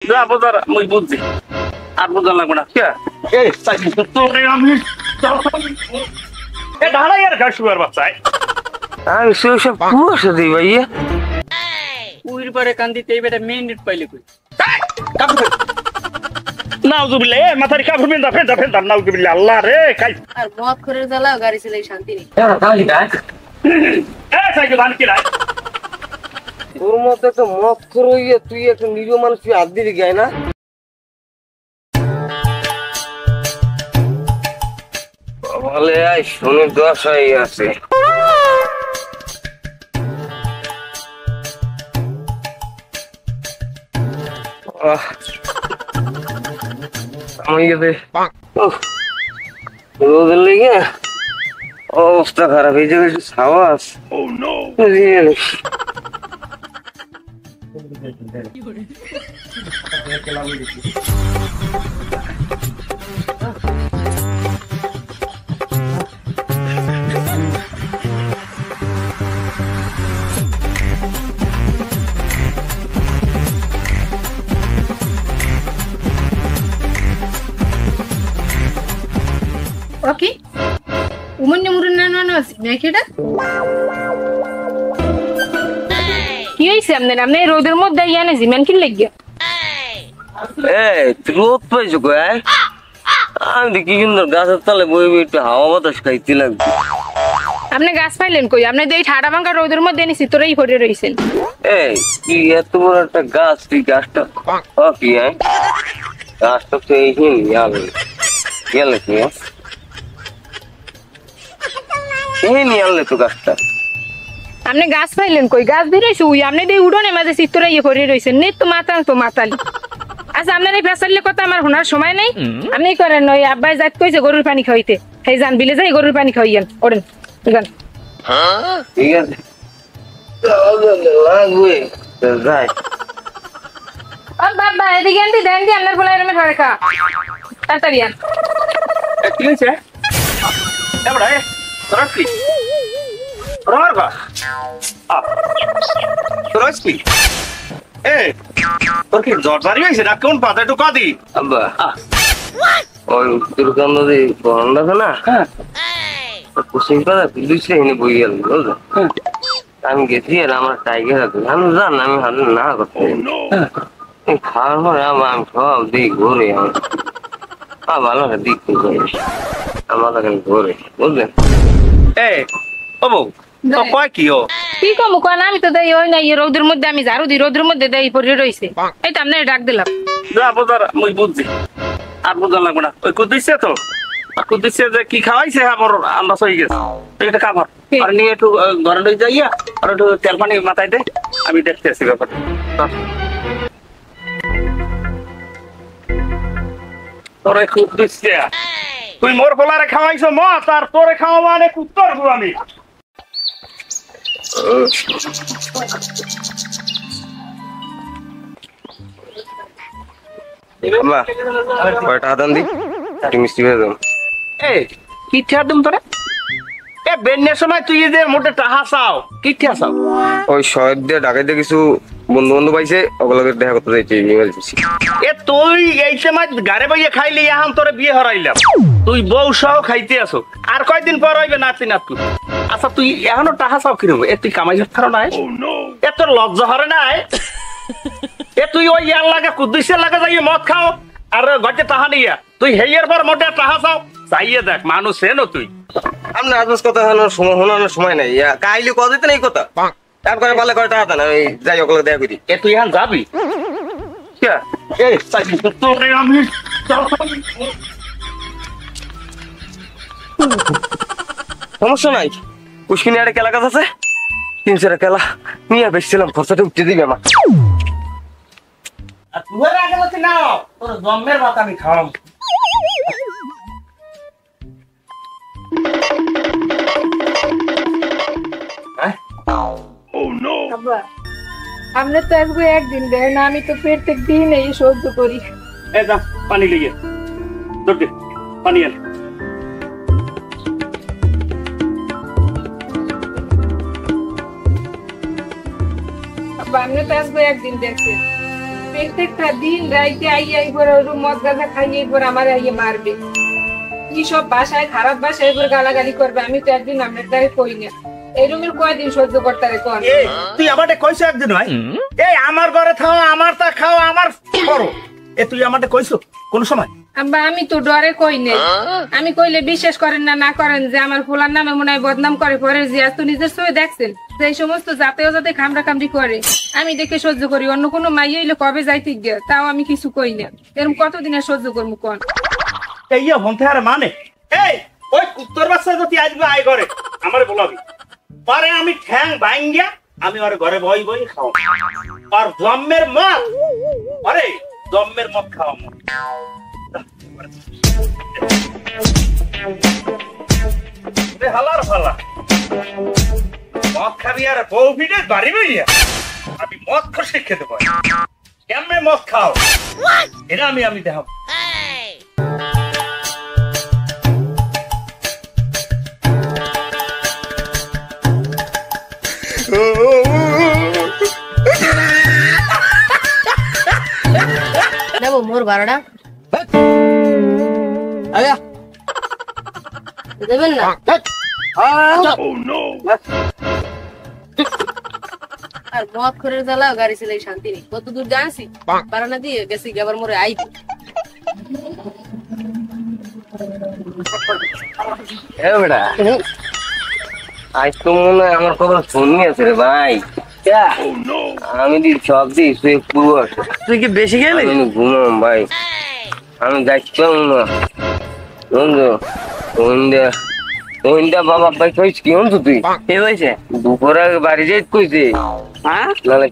যা বোঝার মুই বুঝছি আর বোঝা লাগবে না কে এই তোরে আমি এ দাঁড়াই আর ঘাস শুয়ার বাচ্চায় আমি সব কুয়াশা দিই ভাইয়া উইর পরে কান্দিতে এই বেটা মিনিট পাইলে কই নাউজুবিল্লাহ এ মাথার কাপড় বেঁধা ফেঁদা ফেঁদা নাউজুবিল্লাহ আল্লাহ রে খাই আর মদ করে জ্বালাও গাড়ি চালাই শান্তি নেই। এ সাইকেল বান কি রাই তোর মতো একটা মত করে তুই একটা নিরীহ মানুষ তুই হাত দিবি গায় না বলে আই শুনে দশাই আছে রোদের লেগে অবস্থা খারাপ এই জায়গায় একটু সাবাস ওকে উমন্নে মুরুন নানো আছে মেকেটা কি হইছে আমনে রোদের মধ্যে ইয়ানে জিমেন কি লাগিয়া তুই রোদ পাইছো কয় আমি দেখি সুন্দর গাছের তলে বই একটু হাওয়া বাতাস খাইতে লাগবে আপনি গাছ পাইলেন কই আপনি দেই ঠাডা ভাঙা রোদের মধ্যে নিছি তোরাই পড়ে রইছেন কি এত বড় একটা গাছ তুই গাছটা কি গাছটা তো এই গেলে কি এই নিয়ে আনলে তো গাছটা আপনি গাছ পাইলেন কই গাছ দিরেছ উই আপনি দেই উড়নে মাঝে চিত্তরাই পড়ে রইছেন নেই তো মাতালি আচ্ছা আপনার এই ফেসালের কথা আমার শোনার সময় নেই আপনি করেন ওই আব্বাই যাত কইছে গরুর পানি খাইতে সেই যান বিলে যাই গরুর পানি খাইয়েন ওরেন গান ঠিক আছে লাগবে যাই ও বাবা এদিকে আনতে দেন দি আপনার বলাই রমে ধরে খা তাড়াতাড়ি আন কি হইছে এ বড় এ তোরস্কি রোরবা তোরস্কি এ তোর কি জ্বর জারি হইছে না কোন পাতা একটু কাদি আব্বা ওই উত্তরকান্দ যে বরণ আছে না কুসিং পাতা দুইছে এনে বই গেল বুঝলো আমি গেছি আর আমার টাইগার আছে আমি জান আমি হাতে না করতে খাওয়ার পরে আমি সব দিক ঘুরে আমি ভালো দিক আমার ঘুরে বুঝলেন এ ও বউ তো কয় কি ও কি কম কোন আমি তো দেই ওই না এই রোদের মধ্যে আমি ঝাড়ু দি রোদের মধ্যে দেই পড়ে রইছে এই তো আপনারে ডাক দিলাম যা বোঝার মুই বুঝছি আর বোঝা লাগবে না ওই কুদিছে তো কুদিছে যে কি খাওয়াইছে আমার আন্দাজ হয়ে গেছে এটা খাবার আর নিয়ে একটু ঘরে লই যাইয়া আর একটু তেল পানি মাথায় দে আমি দেখতে আসি ব্যাপারটা তোরে কুদিছে তুই মোর পোলারে খাওয়াইছো মত আর তোরে খাওয়া মানে কুত্তর আমি কয়টা আদান দি মিষ্টি ভেজে দাও কি ঠেয়া দিম তোরে এ বেন্নের সময় তুই যে মোটে টাহা চাও কি ঠেয়া চাও ওই শহর দিয়ে ঢাকাইতে কিছু বন্ধু বন্ধু পাইছে ওগুলোকে দেখা করতে যাইছি ইমার্জেন্সি এ তুই এই সময় গাড়ি বাইয়ে খাইলি এখন তোরে বিয়ে হরাইলাম তুই বউ সহ খাইতে আসো আর কয়দিন পর হইবে নাতি নাতু আচ্ছা তুই এখনো টাহা চাও কিরম এ তুই কামাই ছাড়ো নাই এ তোর লজ্জা হরে নাই এ তুই ওই ইয়ার লাগে কুদ্দুসের লাগে যাই মদ খাও আর ঘরে টাহা নিয়া তুই হেয়ার পর মোটে টাহা চাও চাইয়ে দেখ মানুষ হেন তুই আপনার আজবাস কথা শোনানোর সময় নাই কাইলি কথা দিতে নেই কথা তারপরে পালে করে টাকা না ওই যাই ওগুলো দেখা করি এ তুই এখন যাবি সমস্যা নাই পুষ্কিনি একটা কেলা গাছ আছে 300 টাকা কেলা নিয়ে বেসছিলাম খরচাটা উঠতে দিবে আমার তোর জন্মের ভাত আমি খাওয়াম আপনি তো আজকে একদিন দেয় না আমি তো প্রত্যেক দিন এই সহ্য করি এ যা পানি লিয়ে দৌড় পানি আন আপনি তো আজকে একদিন দেখছেন প্রত্যেকটা দিন রাইতে আইয়া এবার ওর মদ গাঁজা খাইয়ে এবার আমার আইয়ে মারবে। কি সব বাসায় খারাপ বাসায় এবার গালাগালি করবে, আমি তো একদিন আপনার দ্বারা কই না। এই রুমের কয়দিন সহ্য করতে রে কোন? এই তুই আমারে কইছ একদিন ভাই, এই আমার ঘরে খাও, আমার তা খাও, আমার করো, এ তুই আমারে কইছ কোন সময়? আব্বা আমি তো ডরে কই নাই, আমি কইলে বিশ্বাস করেন না, না করেন যে আমার ফুলার নামে মনে হয় বদনাম করে। পরে যে তো নিজের চোখে দেখছেন যে এই সমস্ত জাতেও যাতে খামড়া খামড়ি করে, আমি দেখে সহ্য করি। অন্য কোনো মাই হইলে কবে যাইতে গিয়া, তাও আমি কিছু কই না। এরকম কতদিন আর সহ্য করবো কোন? এই হন্তে আর মানে এই ওই কুত্তর বাচ্চা যদি আসবে আয় করে আমারে বলাবি, পরে আমি ঠ্যাং ভাঙ্গিয়া আমি ওর ঘরে বই বই খাও, আর জম্মের মদ, আরে জম্মের মদ খাওয়া মদ। হালার ফালা মদ খাবি আর বউ ফিরে বাড়ি বইয়া, আমি মদ খসে খেতে পারি, কেমনে মদ খাও এটা আমি দেখাবো। নেবো মোর ভাড়াটা দেবেন না? আর মদ করে জ্বালা গাড়ি ছিল শান্তি নেই। কত দূর জানছি বারানা দিয়ে গেছি, আবার মোরে আই বেটা আজ তো মনে হয় আমার খবর শুনি আছে রে ভাই। আমি দি সব দিই তুই কি বেশি গেলে ঘুমাম ভাই, আমি যাচ্ছিলাম না বন্ধু বাবা ভাই কইস কি হন তুই কে হয়েছে দুপুরে বাড়ি যাই কইছে নাহলে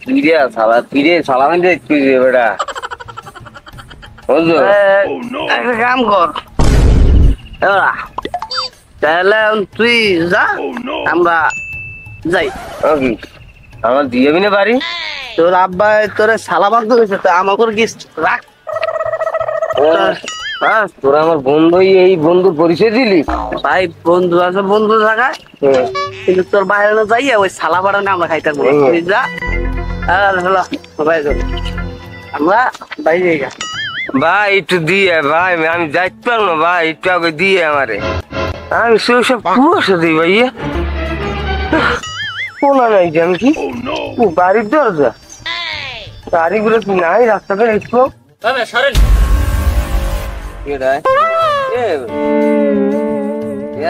ফিরে সালাম যাই কইছে বেটা বুঝলো। একটা কাম কর তাহলে তুই যা, আমরা যাই। আমার দিয়েবি না বাড়ি? তোর আব্বা তোর সালা বাগ ধরেছে, আমাকে কি রাখ। তোরা আমার বন্ধু, এই বন্ধুর পরিচয় দিলি? ভাই বন্ধু আছে, বন্ধু থাকা, কিন্তু তোর বাইরে যাইয়া ওই সালা বাড়ানো আমরা খাইতে যা। আমরা বাইরে ভাই একটু দিয়ে ভাই, আমি যাইতে পারবো না ভাই, একটু আগে দিয়ে আমারে, আমি সব কুয়াশা দিই ভাইয়া। কোনা নাই যে আমি কি বাড়ির দরজা, গাড়িগুলো কি নাই রাস্তাটা একটু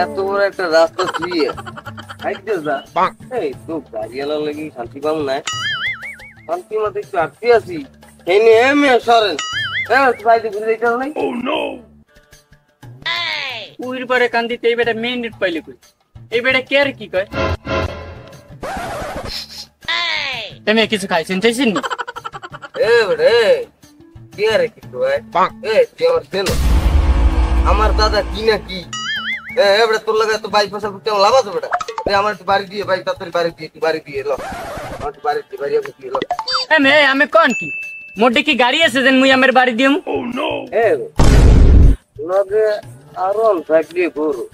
এত বড় একটা রাস্তা তুই তো গাড়িওয়ালা লাগি শান্তি পাবো না, শান্তি মতো একটু আটকে আছি। সরেন উইর পরে কান্দিতে এই বেটা মেইন রোড পাইলে কই? এই বেটা কে আর কি কয়? তুমি কিছু খাইছেন চাইছেন নি? আমার দাদা কি না কি তোর লাগে তো বাইক ফসল কেমন লাভ আছে বেটা? আমার একটু বাড়ি দিয়ে বাইক তাড়াতাড়ি বাড়ি দিয়ে বাড়ি দিয়ে এলো, বাড়ি দিয়ে এলো। আমি কোন কি মোটে কি গাড়ি আছে যেন মুই আমার বাড়ি দিম? আরো থাকলে করো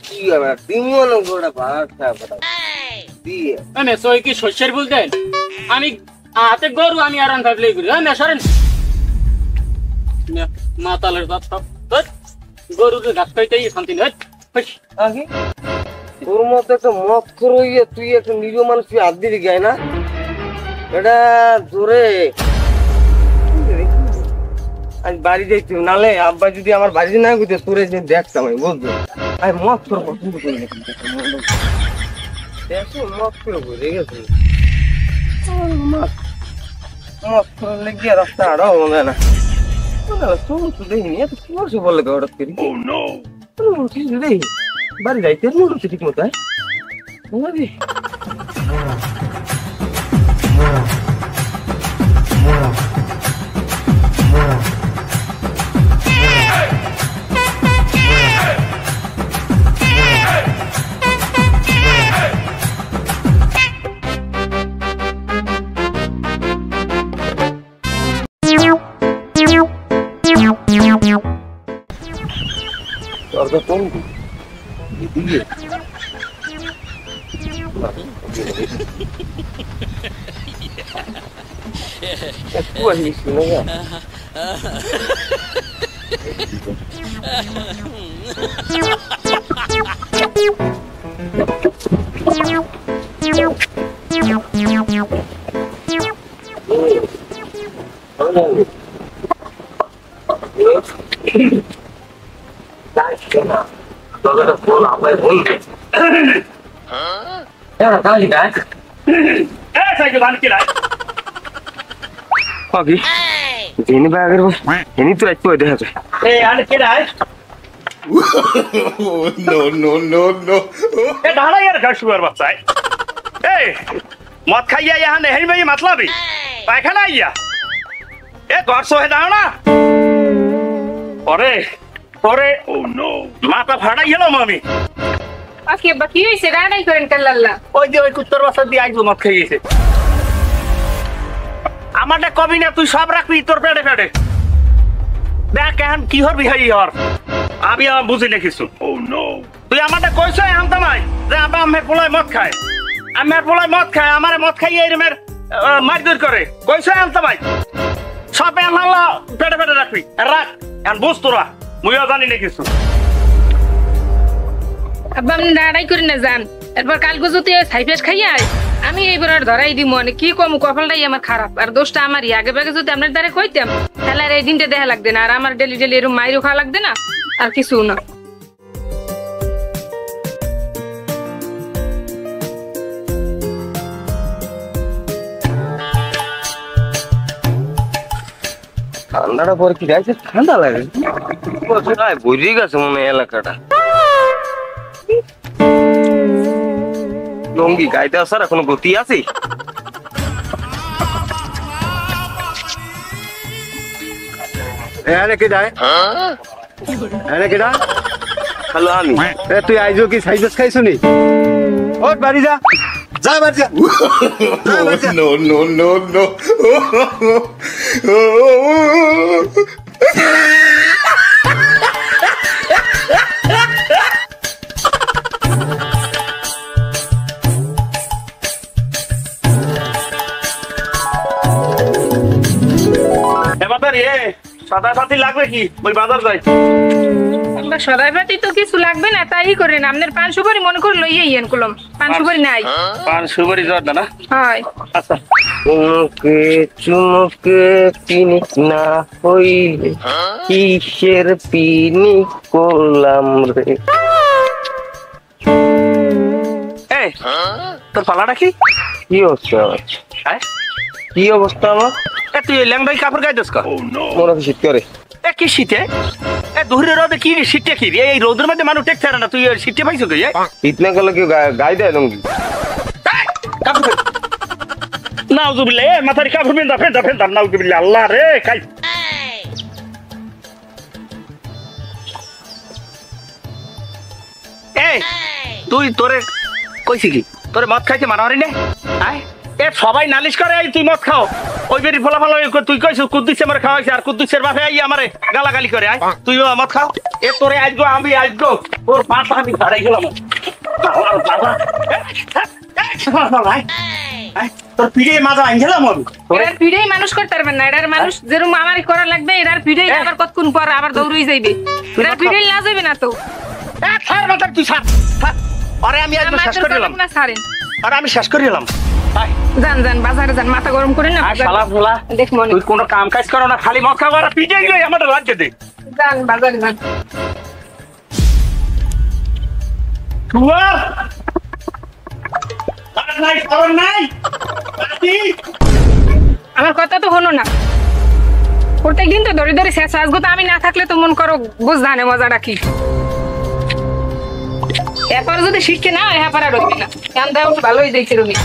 কি আমার দিমন গোড়া ভাষা দিয়ে আমি সই কি শস্যের ভুল দেন? আমি হাতে গরু, আমি আর থাকলে করি। সরেন মাতালের গরুর ঘাস খাইতেই শান্তি নেই। তোর মতো একটা মত করে তুই একটা নিজ মানুষ তুই হাত দিবি গায় না, এটা জোরে আজ বাড়ি যাইতে নালে আব্বা যদি আমার বাড়িতে না গুতে তোরে যে দেখতাম আমি বুঝলো। আমি মত করে পছন্দ করি না, দেখো মত করে বুঝে গেছি, মত করে লেগে রাস্তা আড়াও মনে না দেখিনি এত কি করছো বলে হঠাৎ করি দেখি বাড়ি যাইতে ঠিক মতো একটু আসিস না সাইকেল ধান কি রায় Pagi. Ini bagar bos. Ini tuh aku ada aja. এই আনে কে রায় No. এ ঢাড়া ইয়ার ঘর শুয়ার বাচ্চা এই মদ খাইয়া ইহা নেই ভাই মাতলাবি পায়খানা আইয়া এ ঘর সোহে দাও না ওরে ওরে ও নো মাথা ফাড়াই গেলাম আমি আজকে বাকি হইছে রাড়াই করেন কাল্লাল্লাহ ওই যে ওই কুত্তর বাচ্চা দিয়ে আইজো মদ খাইয়েছে আমারটা কবি না তুই সব রাখবি তোর পেটে পেটে দেখ এখন কি হবি হাই হর আমি বুঝি না কিছু তুই আমারটা কইছ এখন তোমায় যে আমার পোলায় মদ খায় আমার পোলায় মদ খায় আমার মদ খাইয়ে এরমের মারধর করে কইছ এখন তোমায় সব এখন পেটে পেটে রাখবি রাখ এখন বুঝ তোরা মুইও জানি না কিছু আব্বা আপনি রাড়াই করে না যান এরপর কালকে যদি সাইফেস খাইয়া আমি এইবার আর ধরাই দিব মানে কি কম কপালটাই আমার খারাপ আর দোষটা আমারই আগে ভাগে যদি আপনার দ্বারা কইতাম তাহলে আর এই দিনটা দেখা লাগবে না আর আমার ডেলি ডেলি এরকম মাইরও খাওয়া লাগবে না আর কিছু না ঠান্ডাটা পরে কি গাইছে ঠান্ডা লাগে বছরায় বুঝে গেছে মনে হয় এলাকাটা লঙ্গি গাইতে আসার এখনো গতি আছে এনে কে যায় এনে কে যায় হ্যালো আমি এ তুই আইজো কি সাইজেস খাইছ নি ওঠ বাড়ি যা যা বাড়ি যা No. এবার এ সাদা সাথী লাগবে কি ওই বাজার যাই আমরা সদাই পাতি তো কিছু লাগবে না তাই করেন আপনার পান সুপারি মনে করে লইয়ে ইয়েন কলম পান সুপারি নাই পান সুপারি জর্দা না হয় আচ্ছা চুমকে পিনিক না হইলে কিসের পিনিক করলাম রে এই তোর পালাটা কি কি অবস্থা আমার হ্যাঁ কি অবস্থা আমার এ তুই ল্যাংড়াই কাপড় গাইতেছ কা মনে শীত করে এ কি শীতে এ দূরের রোদে কি শীতে কি এই রোদের মধ্যে মানুষ টেকতে না তুই শীতে পাইছো কি ইতনা করলে কেউ গাই দেয় লঙ্গি নাউজুবিল্লাহ এ মাথার কাপড় ফেন্দা নাউজুবিল্লাহ আল্লাহ রে খাই এই তুই তোরে কইছি কি তোরে মদ খাইতে মানারি নে আয় এ সবাই নালিশ করে এই তুই মদ খাও ওই বেরি ফলা ফলা তুই কইছিস কুদ্দুস আমার খাওয়াইছে আর কুদ্দুসের বাপে আই আমারে গালাগালি করে আয় তুই মদ খাও এ তোরে আজগো আমি আজগো তোর পাঁচটা আমি ছাড়াই গেলাম তোর পিড়ে মাজা আনছিলাম আমি এটার ভিড়েই মানুষ করতে পারবেন না এটার মানুষ যেরকম আমারই করা লাগবে এটার ভিড়েই আবার কতক্ষণ পর আবার দৌড়ই যাইবে এটার ভিড়েই না যাবে না তো ছাড় মাথার তুই ছাড় আরে আমি আজকে শেষ করে দিলাম না ছাড়েন আরে আমি শেষ করে দিলাম যান বাজারে যান মাথা গরম করে না শালা ফোলা দেখ মনে তুই কোনো কাম কাজ করো না খালি মদ খাওয়া আর পিঠে গেলে আমার লাগছে দে যান বাজারে যান শুয়ার নাই খবর নাই আমার কথা তো হলো না প্রত্যেকদিন তো ধরে ধরে শেষ আসবো তো আমি না থাকলে তো মন করো বুঝ জানে মজাটা কি এরপরে যদি শিখছে না এরপর আর হইবে না ভালোই দেখছি রবি